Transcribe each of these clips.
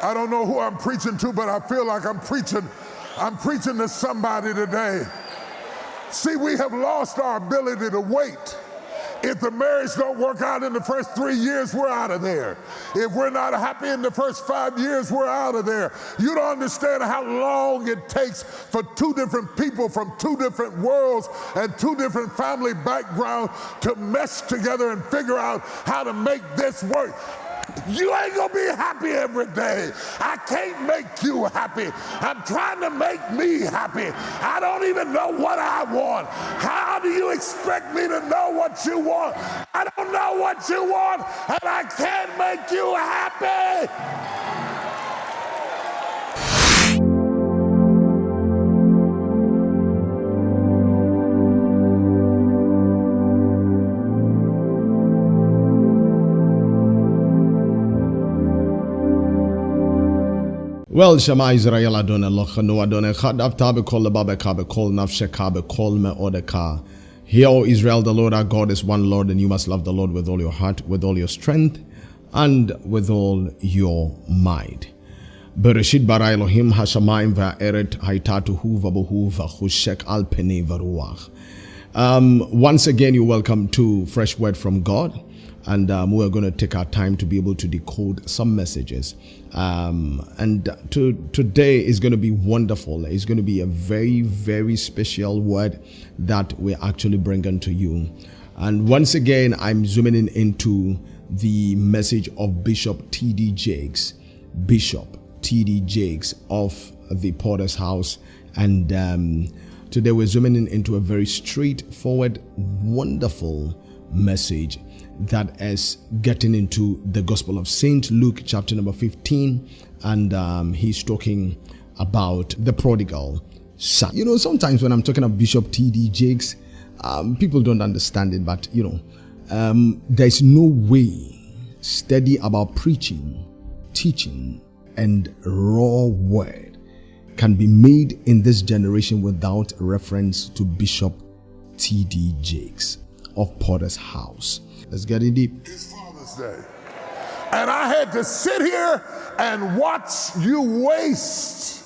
I don't know who I'm preaching to, but I feel like I'm preaching to somebody today. See, we have lost our ability to wait. If the marriage don't work out in the first 3 years, we're out of there. If we're not happy in the first 5 years, we're out of there. You don't understand how long it takes for two different people from two different worlds and two different family backgrounds to mesh together and figure out how to make this work. You ain't gonna be happy every day. I can't make you happy. I'm trying to make me happy. I don't even know what I want. How do you expect me to know what you want? I don't know what you want, and I can't make you happy. Well, Shema Israel Adonai Lochanu Adonai Chadav Tabe Kol Babe Kabe Kol Nafshe Kabe Kol Me Odeka. Hear, O Israel, the Lord our God is one Lord, and you must love the Lord with all your heart, with all your strength, and with all your might. Bereshit bara Elohim hashamayim va'eret haitatuhu v'bohu v'chushek al penei v'ruach. Once again, you're welcome to Fresh Word from God. And we're going to take our time to be able to decode some messages. Today is going to be wonderful. It's going to be a very, very special word that we're actually bringing to you. And once again, I'm zooming in into the message of Bishop T.D. Jakes. Bishop T.D. Jakes of the Potter's House. And today we're zooming in into a very straightforward, wonderful message that is getting into the Gospel of St. Luke, chapter number 15, and he's talking about the prodigal son. You know, sometimes when I'm talking about Bishop T.D. Jakes, people don't understand it, but you know, there's no way study about preaching, teaching, and raw word can be made in this generation without reference to Bishop T.D. Jakes of Potter's House. Let's get in deep. It's Father's Day. And I had to sit here and watch you waste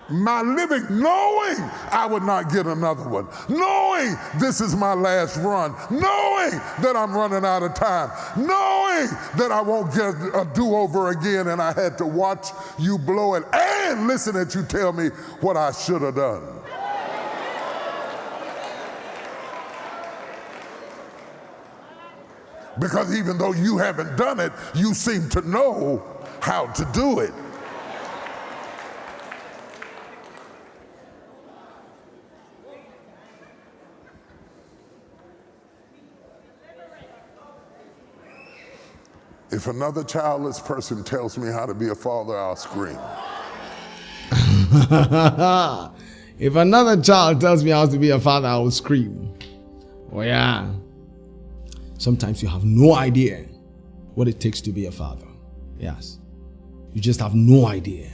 my living, knowing I would not get another one, knowing this is my last run, knowing that I'm running out of time, knowing that I won't get a do-over again, and I had to watch you blow it and listen at you tell me what I should have done. Because even though you haven't done it, you seem to know how to do it. If another childless person tells me how to be a father, I'll scream. If another child tells me how to be a father, I will scream. Oh yeah. Sometimes you have no idea what it takes to be a father. Yes. You just have no idea.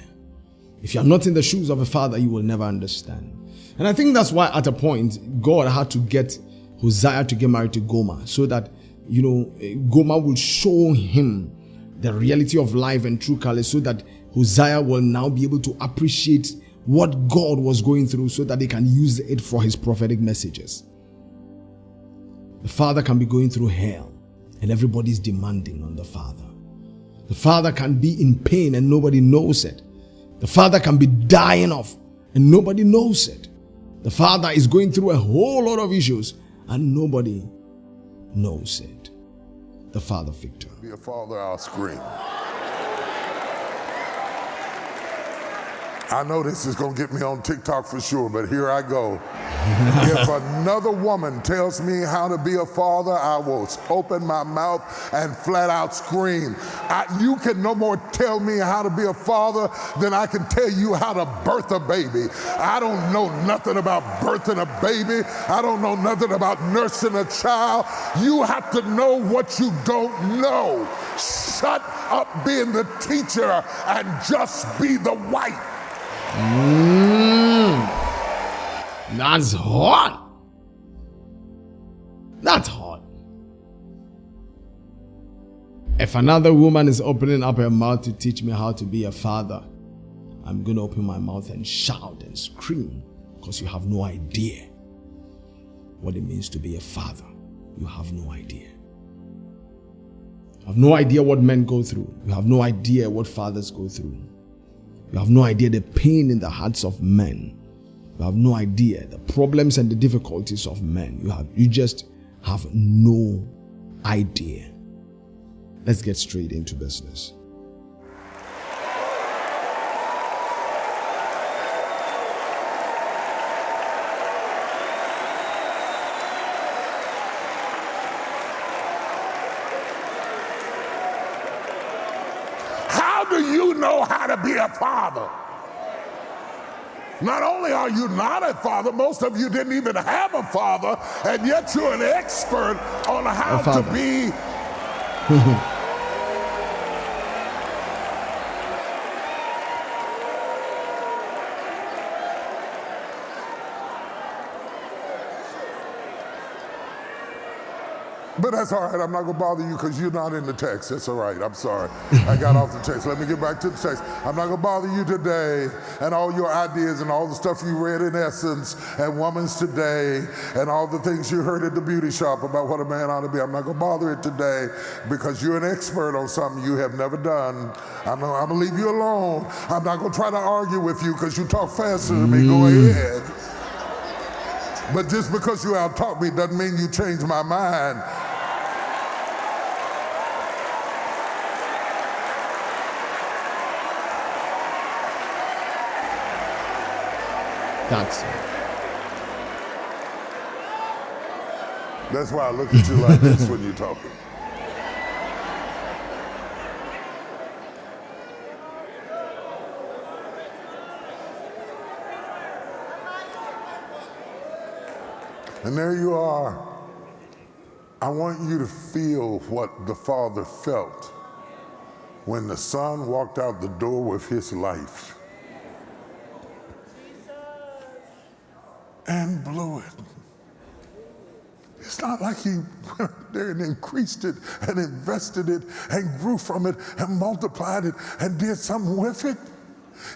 If you are not in the shoes of a father, you will never understand. And I think that's why at a point, God had to get Hosea to get married to Gomer, so that, you know, Gomer will show him the reality of life and true colors, so that Hosea will now be able to appreciate what God was going through, so that they can use it for his prophetic messages. The father can be going through hell and everybody's demanding on the father. The father can be in pain and nobody knows it. The father can be dying off and nobody knows it. The father is going through a whole lot of issues and nobody knows it. The father figure. Be a father, I'll scream. I know this is going to get me on TikTok for sure, but here I go. If another woman tells me how to be a father, I will open my mouth and flat out scream. You can no more tell me how to be a father than I can tell you how to birth a baby. I don't know nothing about birthing a baby. I don't know nothing about nursing a child. You have to know what you don't know. Shut up being the teacher and just be the wife. That's hot. That's hot. If another woman is opening up her mouth to teach me how to be a father, I'm going to open my mouth and shout and scream, because you have no idea what it means to be a father. You have no idea. You have no idea what men go through. You have no idea what fathers go through. You have no idea the pain in the hearts of men. You have no idea the problems and the difficulties of men. You just have no idea. Let's get straight into business. How do you know how to be a father? Not only are you not a father, most of you didn't even have a father, and yet you're an expert on how to be. But that's all right. I'm not going to bother you because you're not in the text. That's all right. I'm sorry. I got off the text. Let me get back to the text. I'm not going to bother you today and all your ideas and all the stuff you read in Essence and Woman's Today and all the things you heard at the beauty shop about what a man ought to be. I'm not going to bother it today because you're an expert on something you have never done. I'm going to leave you alone. I'm not going to try to argue with you because you talk faster than me. Go ahead. But just because you out-talk me doesn't mean you change my mind. That's why I look at you like this when you're talking. And there you are. I want you to feel what the Father felt when the Son walked out the door with his life and blew it. It's not like he went out there and increased it and invested it and grew from it and multiplied it and did something with it.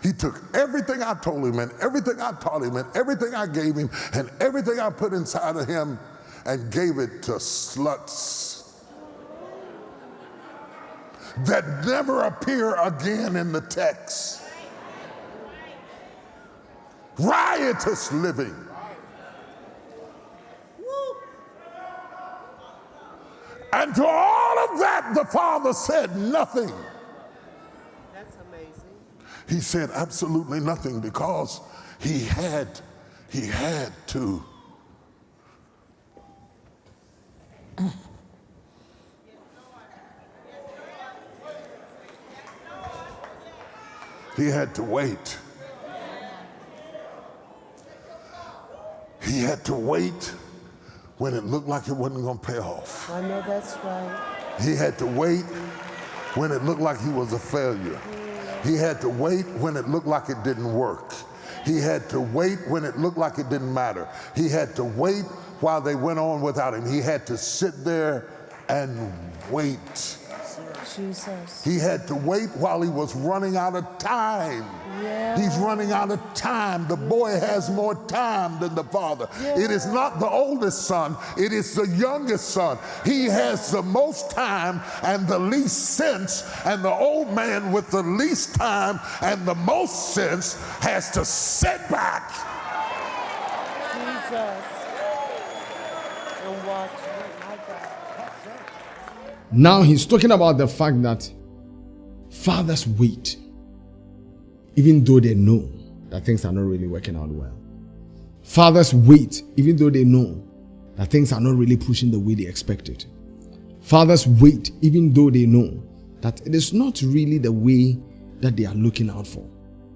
He took everything I told him and everything I taught him and everything I gave him and everything I put inside of him and gave it to sluts that never appear again in the text. Riotous living. And to all of that, the Father said nothing. That's amazing. He said absolutely nothing because he had to. He had to wait. He had to wait when it looked like it wasn't going to pay off. I know that's right. He had to wait when it looked like he was a failure. He had to wait when it looked like it didn't work. He had to wait when it looked like it didn't matter. He had to wait while they went on without him. He had to sit there and wait. Jesus. He had to wait while he was running out of time. Yeah. He's running out of time. The boy has more time than the father. Yeah. It is not the oldest son, it is the youngest son. He has the most time and the least sense, and the old man with the least time and the most sense has to sit back. Jesus. And watch. My God. Now he's talking about the fact that fathers wait, even though they know that things are not really working out well. Fathers wait, even though they know that things are not really pushing the way they expected. Fathers wait, even though they know that it is not really the way that they are looking out for.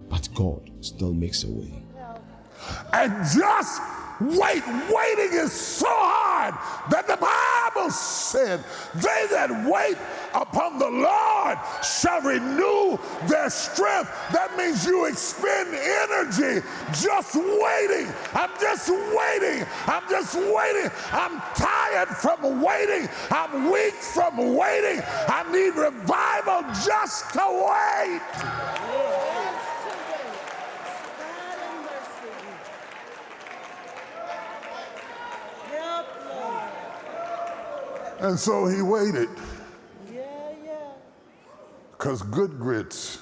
But God still makes a way. And just wait. Waiting is so hard that the Bible Bible said, they that wait upon the Lord shall renew their strength. That means you expend energy just waiting. I'm just waiting. I'm just waiting. I'm tired from waiting. I'm weak from waiting. I need revival just to wait. And so he waited. Because good grits.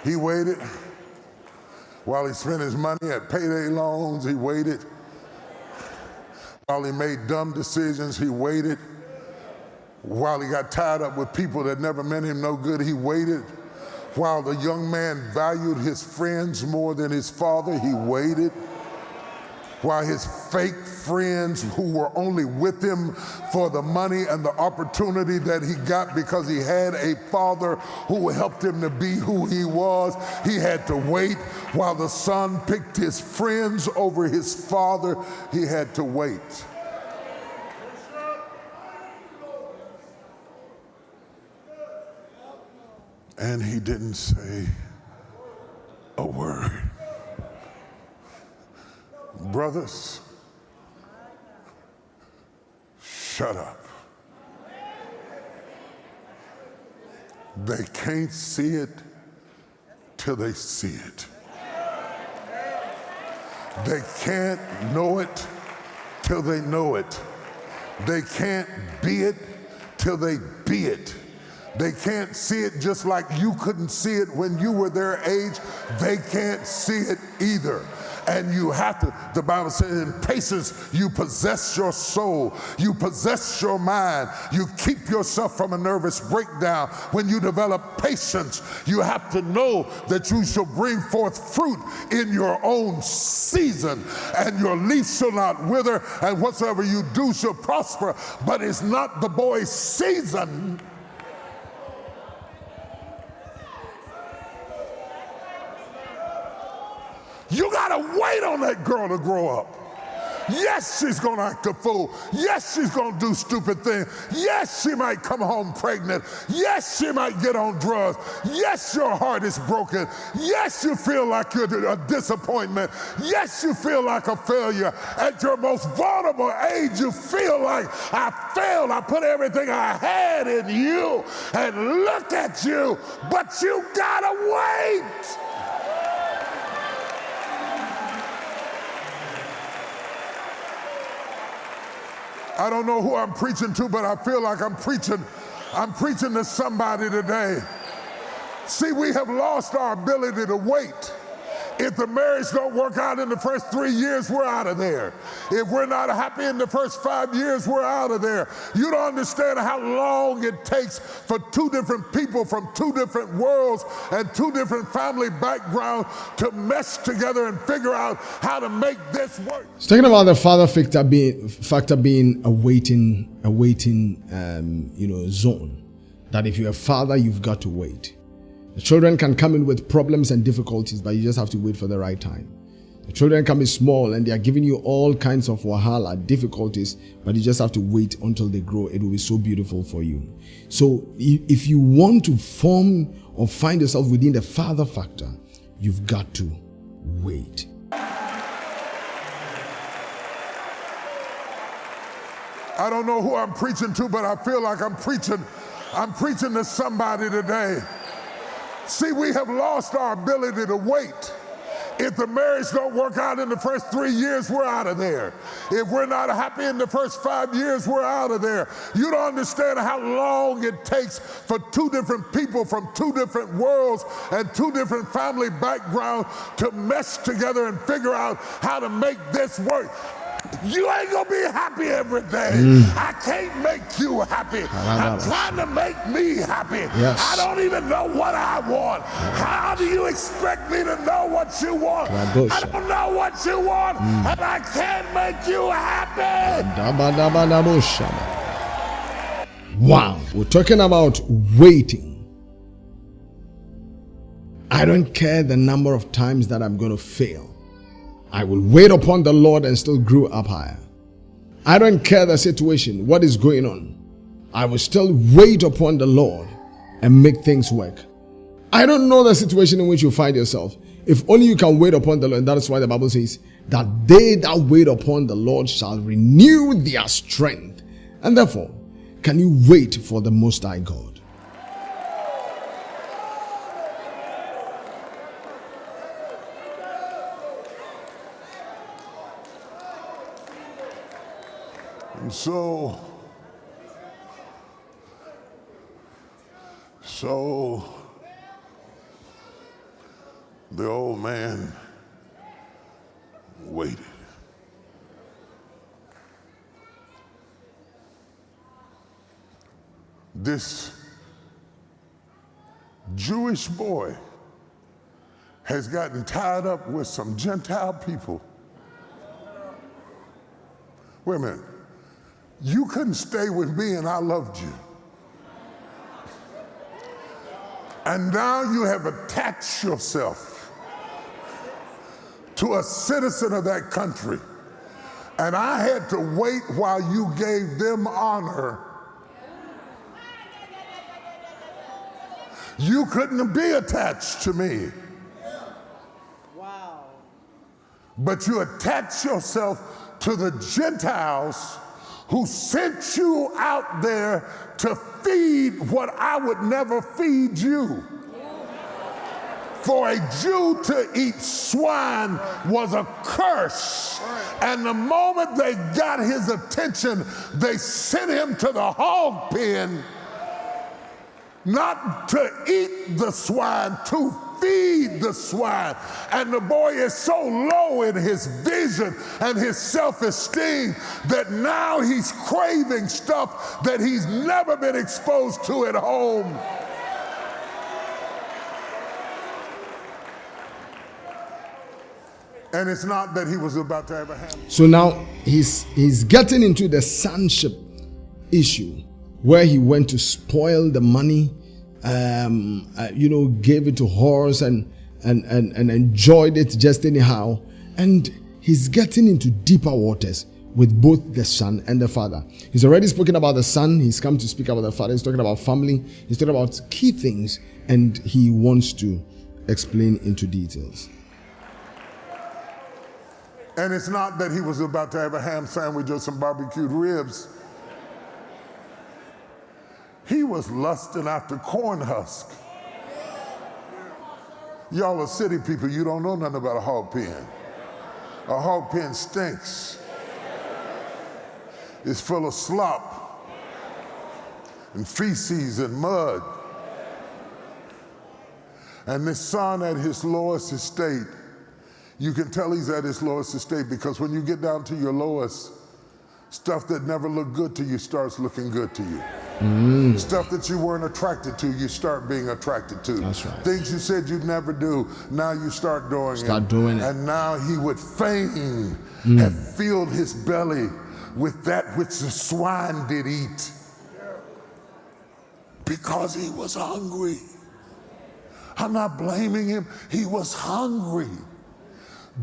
He waited while he spent his money at payday loans. He waited while he made dumb decisions. He waited while he got tied up with people that never meant him no good. He waited while the young man valued his friends more than his father. He waited while his fake friends who were only with him for the money and the opportunity that he got because he had a father who helped him to be who he was. He had to wait while the son picked his friends over his father. He had to wait. And he didn't say a word. Brothers, shut up. They can't see it till they see it. They can't know it till they know it. They can't be it till they be it. They can't see it just like you couldn't see it when you were their age. They can't see it either. And you have to, the Bible says, in patience you possess your soul, you possess your mind, you keep yourself from a nervous breakdown. When you develop patience, you have to know that you shall bring forth fruit in your own season, and your leaf shall not wither, and whatsoever you do shall prosper. But it's not the boy's season. You gotta wait on that girl to grow up. Yes, she's gonna act a fool. Yes, she's gonna do stupid things. Yes, she might come home pregnant. Yes, she might get on drugs. Yes, your heart is broken. Yes, you feel like you're a disappointment. Yes, you feel like a failure. At your most vulnerable age, you feel like, I failed. I put everything I had in you, and look at you, but you gotta wait. I don't know who I'm preaching to, but I feel like I'm preaching to somebody today. See, we have lost our ability to wait. If the marriage don't work out in the first 3 years, we're out of there. If we're not happy in the first 5 years, we're out of there. You don't understand how long it takes for two different people from two different worlds and two different family backgrounds to mesh together and figure out how to make this work. It's talking about the father factor being a waiting zone. That if you're a father, you've got to wait. The children can come in with problems and difficulties, but you just have to wait for the right time. The children can be small and they are giving you all kinds of wahala, difficulties, but you just have to wait until they grow. It will be so beautiful for you. So if you want to form or find yourself within the father factor, you've got to wait. I don't know who I'm preaching to, but I feel like I'm preaching to somebody today. See, we have lost our ability to wait. If the marriage don't work out in the first 3 years, we're out of there. If we're not happy in the first 5 years, we're out of there. You don't understand how long it takes for two different people from two different worlds and two different family backgrounds to mesh together and figure out how to make this work. You ain't gonna be happy every day. I can't make you happy. I'm trying to make me happy. Yes. I don't even know what I want. How do you expect me to know what you want? I don't know what you want, and I can't make you happy. Wow, we're talking about waiting. I don't care the number of times that I'm going to fail. I will wait upon the Lord and still grow up higher. I don't care the situation, what is going on. I will still wait upon the Lord and make things work. I don't know the situation in which you find yourself. If only you can wait upon the Lord. And that is why the Bible says that they that wait upon the Lord shall renew their strength. And therefore, can you wait for the Most High God? And so the old man waited. This Jewish boy has gotten tied up with some Gentile people. Wait a minute. You couldn't stay with me and I loved you. And now you have attached yourself to a citizen of that country. And I had to wait while you gave them honor. You couldn't be attached to me. Wow. But you attach yourself to the Gentiles who sent you out there to feed what I would never feed you. For a Jew to eat swine was a curse. And the moment they got his attention, they sent him to the hog pen, not to eat the swine, to feed the swine. And the boy is so low in his vision and his self-esteem that now he's craving stuff that he's never been exposed to at home. And it's not that he was about to have a hand. So now he's getting into the sonship issue where he went to spoil the money, gave it to whores and enjoyed it just anyhow. And he's getting into deeper waters with both the son and the father. He's already spoken about the son. He's come to speak about the father. He's talking about family. He's talking about key things, and he wants to explain into details. And it's not that he was about to have a ham sandwich or some barbecued ribs. He was lusting after corn husk. Y'all are city people, you don't know nothing about a hog pen. A hog pen stinks. It's full of slop and feces and mud. And this son at his lowest estate, you can tell he's at his lowest estate because when you get down to your lowest, stuff that never looked good to you starts looking good to you. Stuff that you weren't attracted to, you start being attracted to. That's right. Things you said you'd never do, now you start doing doing it. And now he would fain have filled his belly with that which the swine did eat because he was hungry. I'm not blaming him. He was hungry.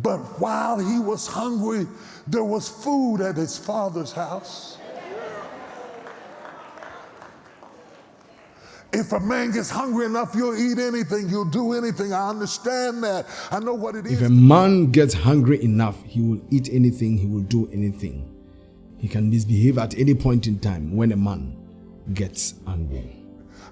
But while he was hungry, there was food at his father's house. If a man gets hungry enough, you'll eat anything, you'll do anything. I understand that. I know what it is. If a man gets hungry enough, he will eat anything, he will do anything. He can misbehave at any point in time when a man gets hungry.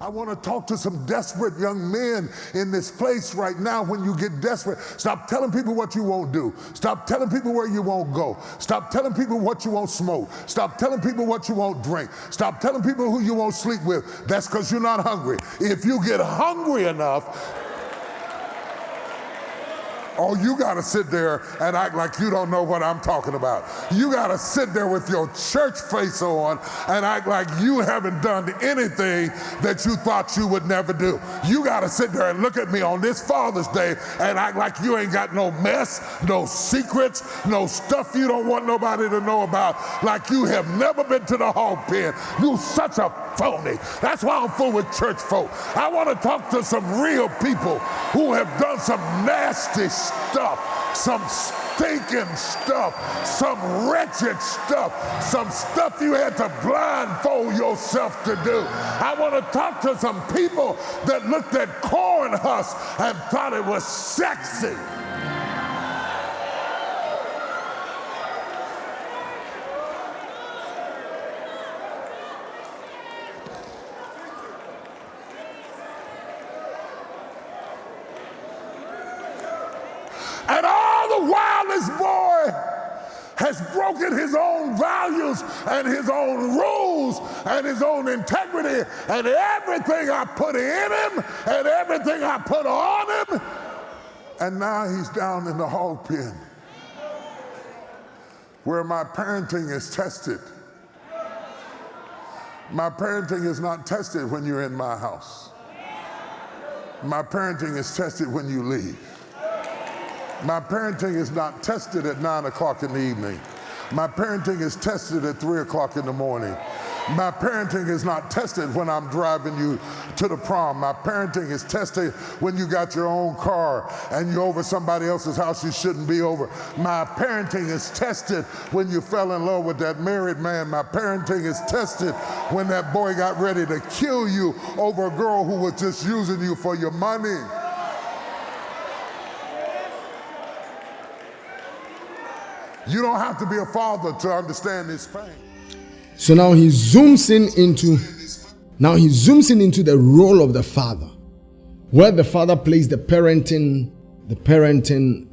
I want to talk to some desperate young men in this place right now. When you get desperate, stop telling people what you won't do. Stop telling people where you won't go. Stop telling people what you won't smoke. Stop telling people what you won't drink. Stop telling people who you won't sleep with. That's because you're not hungry. If you get hungry enough, oh, you got to sit there and act like you don't know what I'm talking about. You got to sit there with your church face on and act like you haven't done anything that you thought you would never do. You got to sit there and look at me on this Father's Day and act like you ain't got no mess, no secrets, no stuff you don't want nobody to know about, like you have never been to the hog pen. You such a phony. That's why I'm full with church folk. I want to talk to some real people who have done some nasty stuff, some stinking stuff, some wretched stuff, some stuff you had to blindfold yourself to do. I want to talk to some people that looked at corn husks and thought it was sexy. And all the while this boy has broken his own values and his own rules and his own integrity and everything I put in him and everything I put on him. And now he's down in the hog pen where my parenting is tested. My parenting is not tested when you're in my house. My parenting is tested when you leave. My parenting is not tested at 9 o'clock in the evening. My parenting is tested at 3 o'clock in the morning. My parenting is not tested when I'm driving you to the prom. My parenting is tested when you got your own car and you're over somebody else's house you shouldn't be over. My parenting is tested when you fell in love with that married man. My parenting is tested when that boy got ready to kill you over a girl who was just using you for your money. You don't have to be a father to understand this pain. So now he zooms in into the role of the father, where the father plays the parenting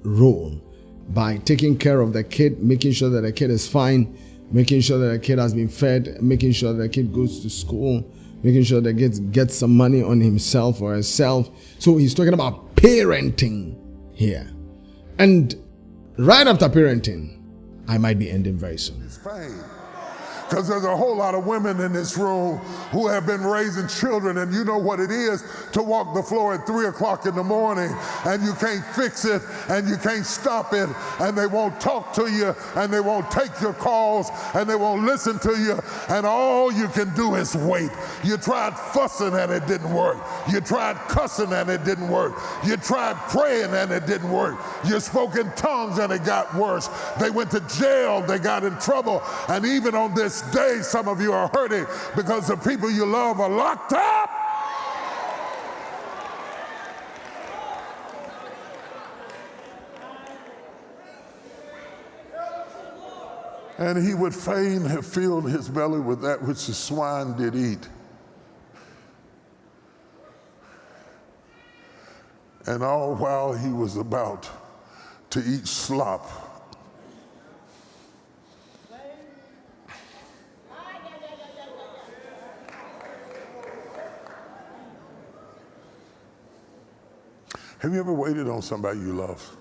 role by taking care of the kid, making sure that the kid is fine, making sure that the kid has been fed, making sure that the kid goes to school, making sure that the kid gets some money on himself or herself. So he's talking about parenting here. And right after parenting, I might be ending very soon. It's pain. Because there's a whole lot of women in this room who have been raising children, and you know what it is to walk the floor at 3 o'clock in the morning and you can't fix it and you can't stop it, and they won't talk to you and they won't take your calls and they won't listen to you, and all you can do is wait. You tried fussing and it didn't work. You tried cussing and it didn't work. You tried praying and it didn't work. You spoke in tongues and it got worse. They went to jail, they got in trouble, and even on this day, some of you are hurting because the people you love are locked up. And he would fain have filled his belly with that which the swine did eat. And all while he was about to eat slop, have you ever waited on somebody you love?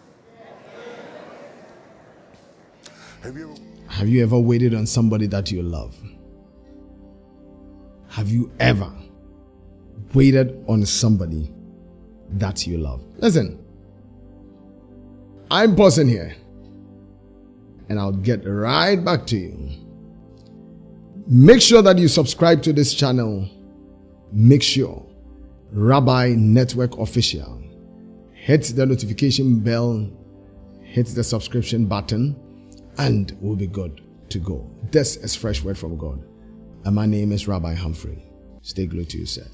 Have you ever waited on somebody that you love? Have you ever waited on somebody that you love? Listen, I'm pausing here and I'll get right back to you. Make sure that you subscribe to this channel. Make sure Rabbi Network Official. Hit the notification bell, hit the subscription button, and we'll be good to go. This is Fresh Word from God. And my name is Rabbi Humphrey. Stay glued to yourself.